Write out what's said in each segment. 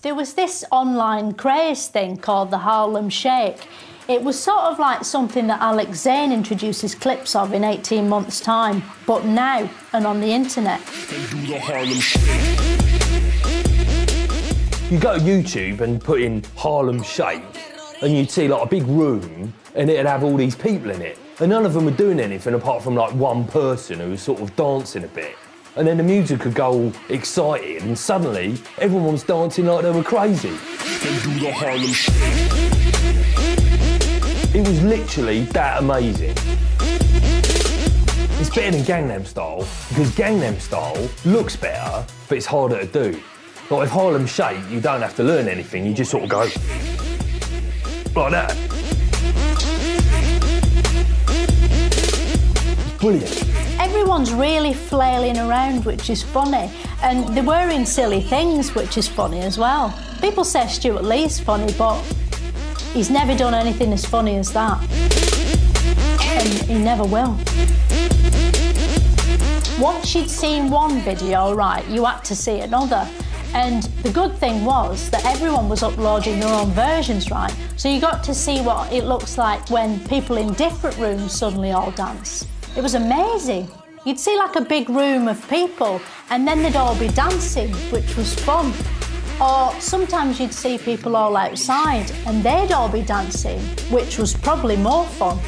There was this online craze thing called the Harlem Shake. It was sort of like something that Alex Zane introduces clips of in 18 months' time, but now and on the internet. You go to YouTube and put in Harlem Shake, and you'd see like a big room, and it'd have all these people in it. And none of them were doing anything apart from like one person who was sort of dancing a bit. And then the music would go all excited, and suddenly everyone was dancing like they were crazy. It was literally that amazing. It's better than Gangnam Style, because Gangnam Style looks better, but it's harder to do. Like with Harlem Shake, you don't have to learn anything, you just sort of go like that. It's brilliant. Everyone's really flailing around, which is funny, and they're wearing silly things, which is funny as well. People say Stuart Lee's funny, but he's never done anything as funny as that. And he never will. Once you'd seen one video, right, you had to see another. And the good thing was that everyone was uploading their own versions, right? So you got to see what it looks like when people in different rooms suddenly all dance. It was amazing. You'd see like a big room of people and then they'd all be dancing, which was fun. Or sometimes you'd see people all outside and they'd all be dancing, which was probably more fun.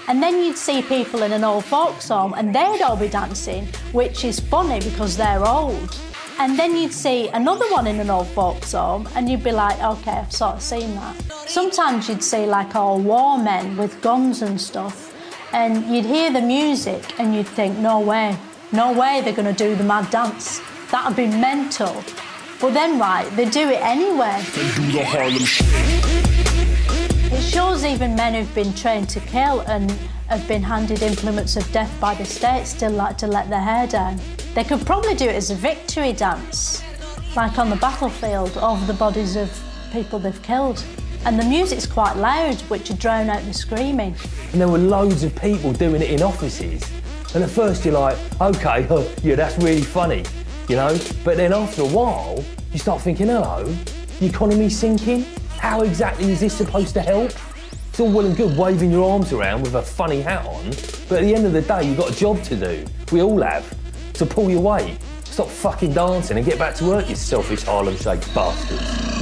And then you'd see people in an old folks home and they'd all be dancing, which is funny because they're old. And then you'd see another one in an old folks home and you'd be like, okay, I've sort of seen that. Sometimes you'd see like all war men with guns and stuff, and you'd hear the music and you'd think, no way they're gonna do the mad dance. That'd be mental. But then, right, they do it anyway. They do the Harlem Shake. It shows even men who've been trained to kill and have been handed implements of death by the state still like to let their hair down. They could probably do it as a victory dance, like on the battlefield, over the bodies of people they've killed. And the music's quite loud, which would drown out the screaming. And there were loads of people doing it in offices. And at first you're like, okay, yeah, that's really funny, you know? But then after a while, you start thinking, hello, the economy's sinking? How exactly is this supposed to help? It's all well and good waving your arms around with a funny hat on, but at the end of the day, you've got a job to do. We all have. So pull your weight, stop fucking dancing and get back to work, you selfish Harlem Shake bastards.